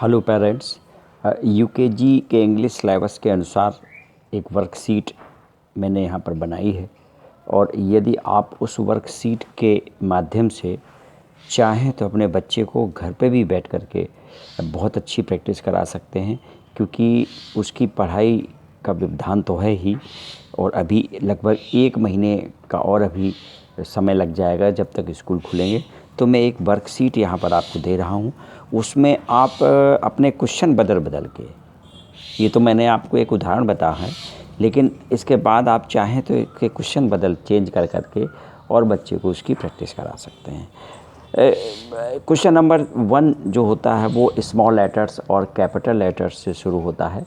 Hello parents. UKG के English syllabus के अनुसार एक वर्कशीट मैंने यहाँ पर बनाई है और यदि आप उस वर्कशीट के माध्यम से चाहें तो अपने बच्चे को घर पे भी बैठ कर के बहुत अच्छी प्रैक्टिस करा सकते हैं, क्योंकि उसकी पढ़ाई का व्यवधान तो है ही और अभी लगभग 1 महीने का और अभी समय लग जाएगा जब तक स्कूल खुलेंगे। तो मैं एक वर्कशीट यहाँ पर आपको दे रहा हूँ, उसमें आप अपने क्वेश्चन बदल बदल के, ये तो मैंने आपको एक उदाहरण बताया है, लेकिन इसके बाद आप चाहें तो इसके क्वेश्चन बदल चेंज कर करके और बच्चे को उसकी प्रैक्टिस करा सकते हैं। क्वेश्चन नंबर 1 जो होता है वो स्मॉल लेटर्स और कैपिटल लेटर्स से शुरू होता है।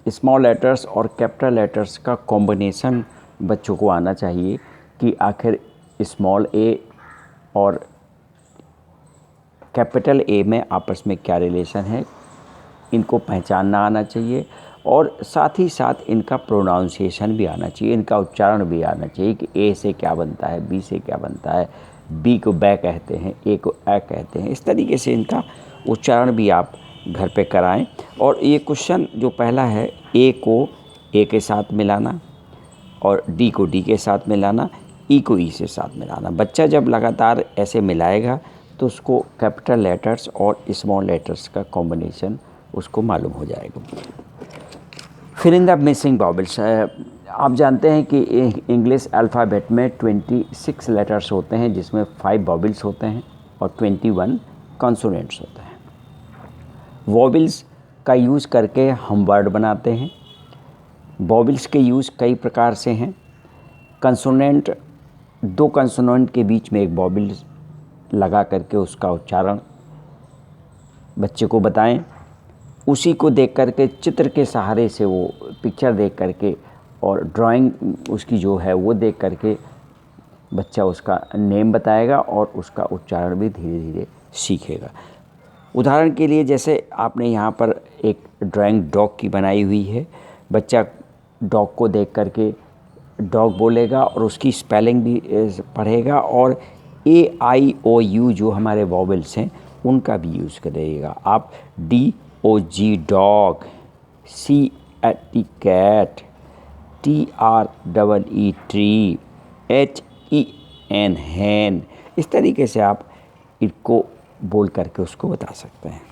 स्मॉल लेटर्स और कैपिटल लेटर्स का कॉम्बिनेशन बच्चों को आना चाहिए कि आखिर स्मॉल ए और कैपिटल ए में आपस में क्या रिलेशन है, इनको पहचानना आना चाहिए और साथ ही साथ इनका प्रोनाउंसिएशन भी आना चाहिए, इनका उच्चारण भी आना चाहिए कि ए से क्या बनता है, बी से क्या बनता है, बी को बै कहते हैं, ए को ए कहते हैं। इस तरीके से इनका उच्चारण भी आप घर पे कराएं। और ये क्वेश्चन जो पहला है, ए को ए के साथ मिलाना और डी को डी के साथ मिलाना, ई को ई से साथ मिलाना। बच्चा जब लगातार ऐसे मिलाएगा तो उसको कैपिटल लेटर्स और स्मॉल लेटर्स का कॉम्बिनेशन उसको मालूम हो जाएगा। फिर इन द मिसिंग वॉवेल्स, आप जानते हैं कि इंग्लिश अल्फ़ाबेट में 26 लेटर्स होते हैं, जिसमें 5 वॉवेल्स होते हैं और 21 कॉन्सोनेंट्स होते हैं। वॉवेल्स का यूज़ करके हम वर्ड बनाते हैं। वॉवेल्स के यूज़ कई प्रकार से हैं। कंसोनेंट, 2 कंसोनेंट के बीच में एक वॉवेल लगा करके उसका उच्चारण बच्चे को बताएं। उसी को देख करके चित्र के सहारे से, वो पिक्चर देख करके और ड्राइंग उसकी जो है वो देख करके बच्चा उसका नेम बताएगा और उसका उच्चारण भी धीरे धीरे सीखेगा। उदाहरण के लिए जैसे आपने यहाँ पर एक ड्राइंग डॉग की बनाई हुई है, बच्चा डॉग को देख करके डॉग बोलेगा और उसकी स्पेलिंग भी पढ़ेगा और AIOU जो हमारे वॉवेल्स हैं उनका भी यूज़ करिएगा। आप DOG dog, CAT cat, TREE tree, HEN hen, इस तरीके से आप इनको बोल करके उसको बता सकते हैं।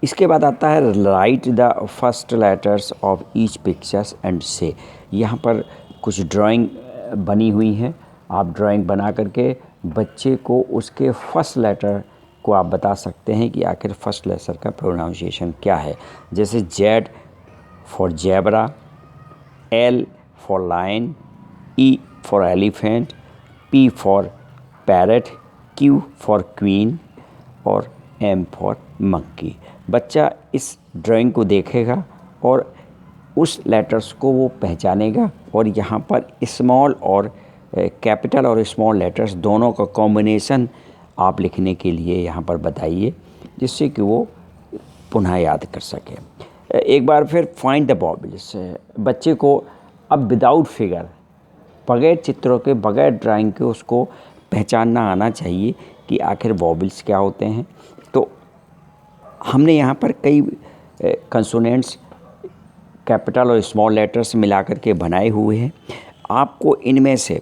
इसके बाद आता है right the first letters of each pictures and से। यहाँ पर कुछ ड्राइंग बनी हुई है, आप ड्राइंग बना करके बच्चे को उसके फर्स्ट लेटर को आप बता सकते हैं कि आखिर फर्स्ट लेटर का प्रोनाउंसिएशन क्या है। जैसे Z for zebra, L for lion, E for elephant, P for parrot, Q for queen और M फॉर मंकी। बच्चा इस ड्राइंग को देखेगा और उस लेटर्स को वो पहचानेगा और यहाँ पर स्मॉल और कैपिटल और स्मॉल लेटर्स दोनों का कॉम्बिनेशन आप लिखने के लिए यहाँ पर बताइए, जिससे कि वो पुनः याद कर सके। एक बार फिर फाइंड द वॉवेल्स, बच्चे को अब विदाउट फिगर, बगैर चित्रों के, बगैर ड्राइंग के उसको पहचानना आना चाहिए कि आखिर वॉवेल्स क्या होते हैं। तो हमने यहाँ पर कई कंसोनेंट्स कैपिटल और स्मॉल लेटर्स मिला करके बनाए हुए हैं। आपको इनमें से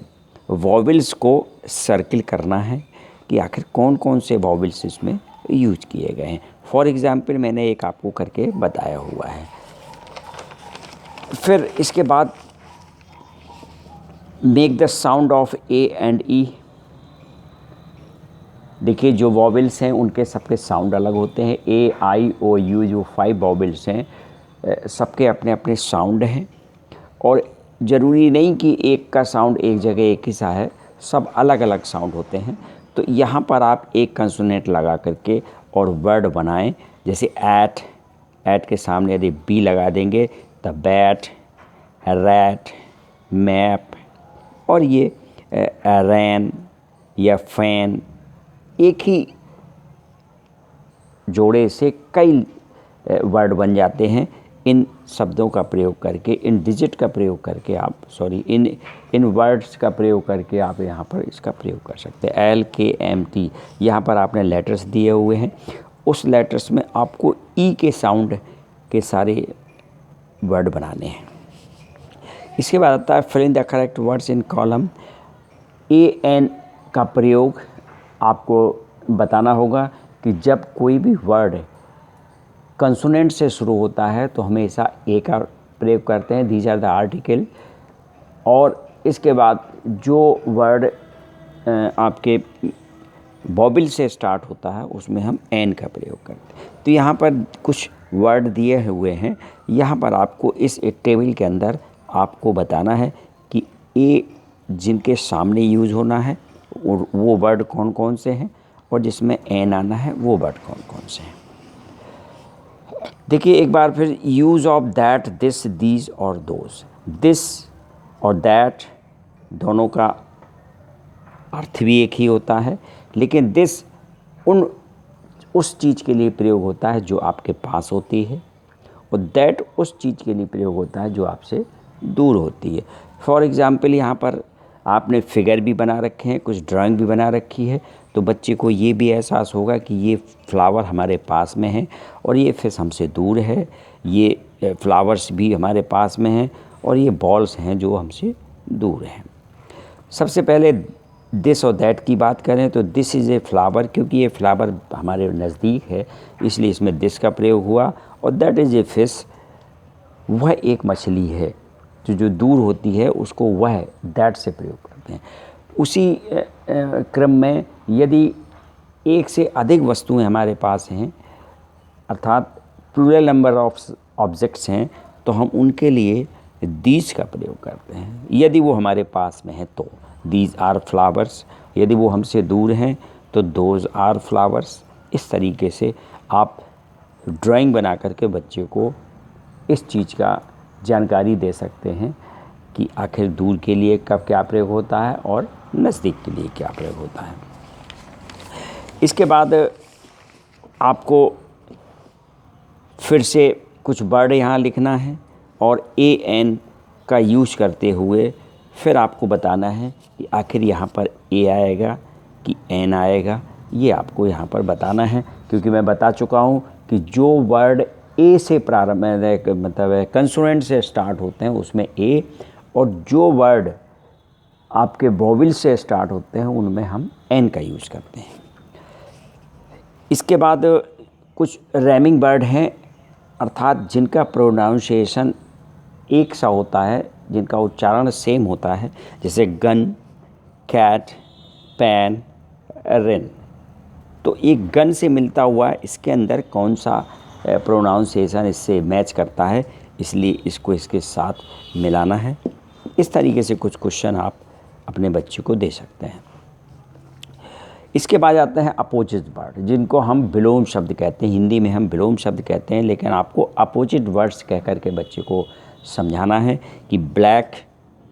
वॉवेल्स को सर्किल करना है कि आखिर कौन कौन से वॉवेल्स इसमें यूज किए गए हैं। फॉर एग्ज़ाम्पल मैंने एक आपको करके बताया हुआ है। फिर इसके बाद make the sound of A and E। देखिए जो वॉवेल्स हैं उनके सबके साउंड अलग होते हैं। AIOU जो 5 वॉवेल्स हैं, सबके अपने अपने साउंड हैं और ज़रूरी नहीं कि एक का साउंड एक जगह एक ही सा है, सब अलग अलग साउंड होते हैं। तो यहाँ पर आप एक कंसोनेंट लगा करके और वर्ड बनाएं। जैसे एट के सामने यदि B लगा देंगे तो बैट, रैट, मैप, और ये रैन या फैन, एक ही जोड़े से कई वर्ड बन जाते हैं। इन शब्दों का प्रयोग करके, इन डिजिट का प्रयोग करके आप इन वर्ड्स का प्रयोग करके आप यहाँ पर इसका प्रयोग कर सकते हैं। LKMT यहाँ पर आपने लेटर्स दिए हुए हैं उस लेटर्स में आपको ई के साउंड के सारे वर्ड बनाने हैं। इसके बाद आता है fill in the correct words in column. A an का प्रयोग आपको बताना होगा कि जब कोई भी वर्ड कंसोनेंट से शुरू होता है तो हमेशा ए का प्रयोग करते हैं, दीज आर द आर्टिकल। और इसके बाद जो वर्ड आपके वॉवेल से स्टार्ट होता है उसमें हम एन का प्रयोग करते हैं। तो यहाँ पर कुछ वर्ड दिए हुए हैं, यहाँ पर आपको इस टेबल के अंदर आपको बताना है कि ए जिनके सामने यूज़ होना है और वो वर्ड कौन कौन से हैं, और जिसमें एन आना है वो वर्ड कौन कौन से हैं। देखिए एक बार फिर, use of that, this, these और दोज। दिस और दैट दोनों का अर्थ भी एक ही होता है, लेकिन दिस उस चीज़ के लिए प्रयोग होता है जो आपके पास होती है, और दैट उस चीज़ के लिए प्रयोग होता है जो आपसे दूर होती है। फॉर एग्ज़ाम्पल यहाँ पर आपने फिगर भी बना रखे हैं, कुछ ड्राइंग भी बना रखी है, तो बच्चे को ये भी एहसास होगा कि ये फ्लावर हमारे पास में है और ये फिश हमसे दूर है, ये फ्लावर्स भी हमारे पास में हैं और ये बॉल्स हैं जो हमसे दूर हैं। सबसे पहले दिस और दैट की बात करें तो दिस इज़ ए फ्लावर, क्योंकि ये फ्लावर हमारे नज़दीक है इसलिए इसमें दिस का प्रयोग हुआ। और दैट इज़ ए फिश, वह एक मछली है, तो जो दूर होती है उसको वह दैट से प्रयोग करते हैं। उसी क्रम में यदि एक से अधिक वस्तुएं हमारे पास हैं, अर्थात प्लूरल नंबर ऑफ ऑब्जेक्ट्स हैं, तो हम उनके लिए दीज का प्रयोग करते हैं। यदि वो हमारे पास में है तो दीज आर फ्लावर्स, यदि वो हमसे दूर हैं तो दोज आर फ्लावर्स। इस तरीके से आप ड्राइंग बना करके बच्चे को इस चीज़ का जानकारी दे सकते हैं कि आखिर दूर के लिए कब क्या प्रयोग होता है और नज़दीक के लिए क्या प्रयोग होता है। इसके बाद आपको फिर से कुछ वर्ड यहाँ लिखना है और ए एन का यूज़ करते हुए फिर आपको बताना है कि आखिर यहाँ पर ए आएगा कि एन आएगा, ये आपको यहाँ पर बताना है। क्योंकि मैं बता चुका हूँ कि जो वर्ड ए से प्रारंभ मतलब कंसोनेंट से स्टार्ट होते हैं उसमें ए, और जो वर्ड आपके वोवेल से स्टार्ट होते हैं उनमें हम एन का यूज़ करते हैं। इसके बाद कुछ रैमिंग वर्ड हैं, अर्थात जिनका प्रोनाउंसिएशन एक सा होता है, जिनका उच्चारण सेम होता है, जैसे गन, कैट, पैन, रेन। तो एक गन से मिलता हुआ इसके अंदर कौन सा प्रोनाउंसिएशन इससे मैच करता है, इसलिए इसको इसके साथ मिलाना है। इस तरीके से कुछ क्वेश्चन आप अपने बच्चे को दे सकते हैं। इसके बाद आते हैं अपोजिट वर्ड, जिनको हम विलोम शब्द कहते हैं। हिंदी में हम विलोम शब्द कहते हैं, लेकिन आपको अपोजिट वर्ड्स कह करके बच्चे को समझाना है कि ब्लैक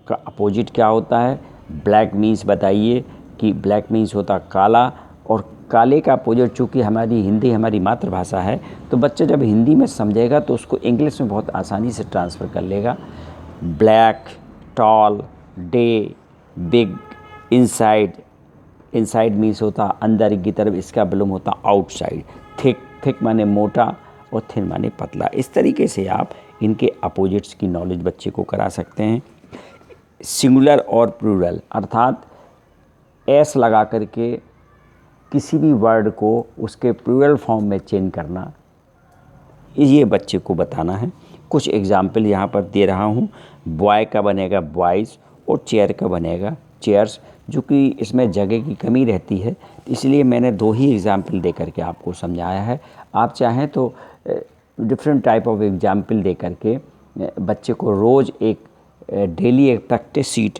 का अपोजिट क्या होता है। ब्लैक मीन्स बताइए कि ब्लैक मीन्स होता काला, और काले का अपोजिट, चूँकि हमारी हिंदी हमारी मातृभाषा है तो बच्चा जब हिंदी में समझेगा तो उसको इंग्लिश में बहुत आसानी से ट्रांसफ़र कर लेगा। Black, tall, day, big, inside. Inside means होता अंदर की तरफ, इसका विलोम होता आउटसाइड। थिक, थिक माने मोटा और थिन माने पतला। इस तरीके से आप इनके अपोजिट्स की नॉलेज बच्चे को करा सकते हैं। सिंगुलर और प्लूरल, अर्थात एस लगा करके किसी भी वर्ड को उसके प्लूरल फॉर्म में चेंज करना, ये बच्चे को बताना है। कुछ एग्जाम्पल यहाँ पर दे रहा हूँ। बॉय का बनेगा बॉयज़ और चेयर का बनेगा चेयर्स, जो कि इसमें जगह की कमी रहती है, इसलिए मैंने दो ही एग्जाम्पल दे करके आपको समझाया है। आप चाहें तो डिफरेंट टाइप ऑफ एग्जाम्पल दे करके बच्चे को रोज़ एक डेली एक प्रैक्टिस शीट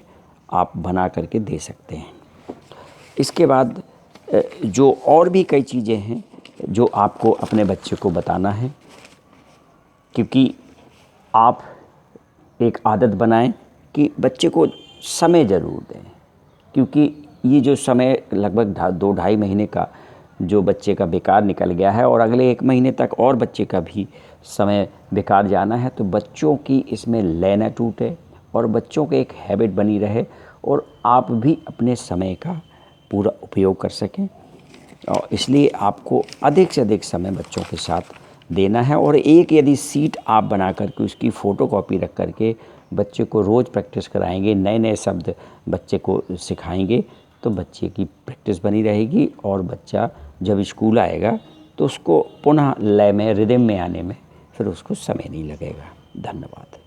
आप बना करके दे सकते हैं। इसके बाद जो और भी कई चीज़ें हैं जो आपको अपने बच्चे को बताना है, क्योंकि आप एक आदत बनाएं कि बच्चे को समय ज़रूर दें, क्योंकि ये जो समय लगभग 2-2.5 महीने का जो बच्चे का बेकार निकल गया है और अगले 1 महीने तक और बच्चे का भी समय बेकार जाना है, तो बच्चों की इसमें लय न टूटे और बच्चों के एक हैबिट बनी रहे और आप भी अपने समय का पूरा उपयोग कर सकें। और इसलिए आपको अधिक से अधिक समय बच्चों के साथ देना है। और एक यदि सीट आप बना करके उसकी फ़ोटोकॉपी रख करके बच्चे को रोज़ प्रैक्टिस कराएंगे, नए नए शब्द बच्चे को सिखाएंगे, तो बच्चे की प्रैक्टिस बनी रहेगी और बच्चा जब स्कूल आएगा तो उसको पुनः लय में, रिदम में आने में फिर उसको समय नहीं लगेगा। धन्यवाद।